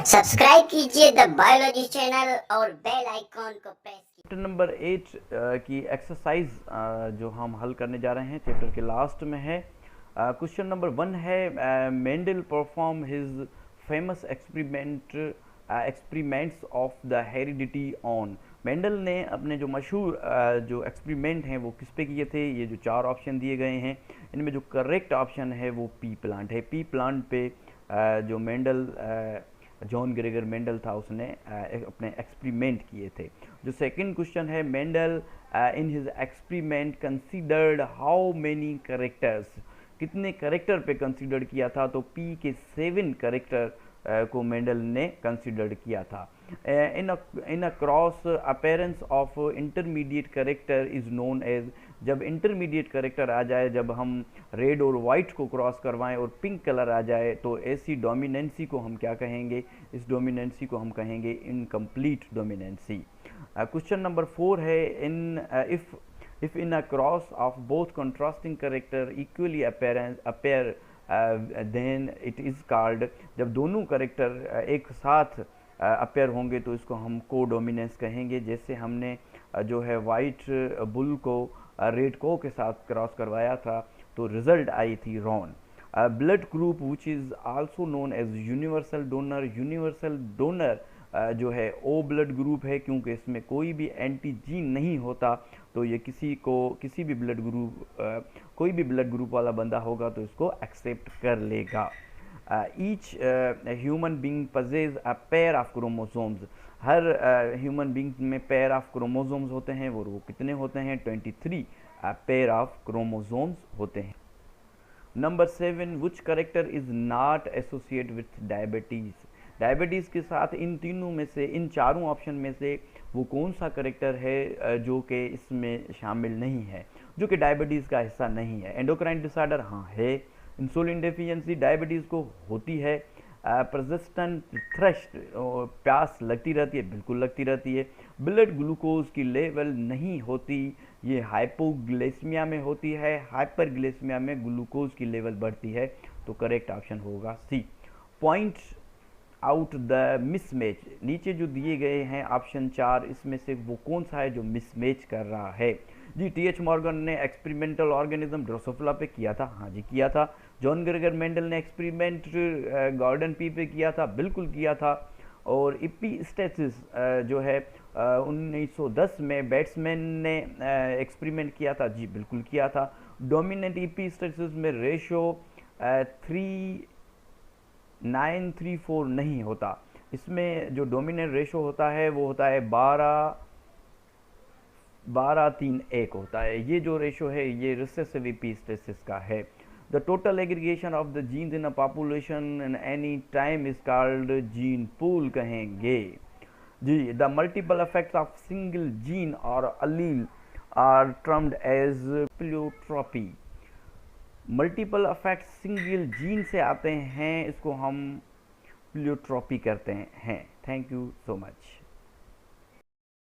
Subscribe कीजिए the biology channel और bell icon को प्रेस चैप्टर नंबर 8 की एक्सरसाइज जो हम हल करने जा रहे हैं चैप्टर के लास्ट में है। क्वेश्चन नंबर 1 है Mendel perform his famous experiments of the heredity on. Mendel ने अपने जो मशहूर जो एक्सपेरिमेंट हैं वो किस पे किए थे। ये जो 4 ऑप्शन दिए गए हैं इनमें जो करेक्ट ऑप्शन है वो पी प्लांट है। पी प्लांट पे जो मेंडल जॉन ग्रेगर मेंडल था उसने अपने एक्सपेरिमेंट किए थे। जो सेकंड क्वेश्चन है Mendel in his experiment considered how many characters, कितने करेक्टर पे कंसीडर किया था। तो पी के 7 करेक्टर को मेंडल ने कंसीडर किया था। In a cross appearance of intermediate character is known as, जब इंटरमीडिएट करेक्टर आ जाए, जब हम रेड और वाइट को क्रॉस करवाएं और पिंक कलर आ जाए तो ऐसी डोमिनेंसी को हम क्या कहेंगे, इस डोमिनेंसी को हम कहेंगे इनकम्प्लीट डोमिनेंसी। क्वेश्चन नंबर 4 है इन if in a cross of both contrasting character equally appear then it is called, जब दोनों करेक्टर एक साथ अपेयर होंगे तो इसको हम को डोमिनेंस कहेंगे। जैसे हमने जो है वाइट बुल को रेड को के साथ क्रॉस करवाया था तो रिजल्ट आई थी रॉन। Blood group which is also known as universal donor, universal donor जो है ओ ब्लड ग्रुप है, क्योंकि इसमें कोई भी एंटीजीन नहीं होता तो ये किसी भी ब्लड ग्रुप कोई भी ब्लड ग्रुप वाला बंदा होगा तो इसको एक्सेप्ट कर लेगा। Each human being पजेज a pair of chromosomes, her human being में पेयर ऑफ क्रोमोसोम्स होते हैं। वो कितने होते हैं? 23 पेयर ऑफ क्रोमोसोम्स होते हैं। Number 7 which character is not associate with diabetes, diabetes के साथ इन तीनों में से, इन चारों ऑप्शन में से वो कौन सा करेक्टर है जो कि इसमें शामिल नहीं है, जो कि डायबिटीज़ का हिस्सा नहीं है। एंडोक्राइन डिसऑर्डर हाँ है, इंसुलिन डेफिशिएंसी डायबिटीज़ को होती है। परसिस्टेंट थ्रस्ट, प्यास लगती रहती है, बिल्कुल लगती रहती है। ब्लड ग्लूकोज की लेवल नहीं होती, ये हाइपोग्लाइसेमिया में होती है, हाइपरग्लाइसेमिया में ग्लूकोज की लेवल बढ़ती है। तो करेक्ट ऑप्शन होगा सी। पॉइंट आउट द मिसमैच, नीचे जो दिए गए हैं ऑप्शन 4 इसमें से वो कौन सा है जो मिसमैच कर रहा है। जी टी.एच. मॉर्गन ने एक्सपेरिमेंटल ऑर्गेनिज्म ड्रोसोफिला पे किया था, हाँ जी किया था। जॉन ग्रेगर मेंडल ने एक्सपेरिमेंट गॉर्डन पी पे किया था, बिल्कुल किया था। और इपीस्टेसिस जो है 1910 में बैट्समैन ने एक्सपेरिमेंट किया था, जी बिल्कुल किया था। डोमिनेंट इपीस्टेसिस में रेशो 3:9:3:4 नहीं होता, इसमें जो डोमिनेंट रेशो होता है वो होता है 12:3:1 होता है। ये जो रेशो है ये रिसेसिव इपीस्टेसिस का है। The total aggregation of the genes in a population in any time is called gene pool कहेंगे। जी the multiple effects of single gene और allele are termed as pleiotropy. Multiple effects single gene से आते हैं, इसको हम pleiotropy करते हैं। Thank you so much.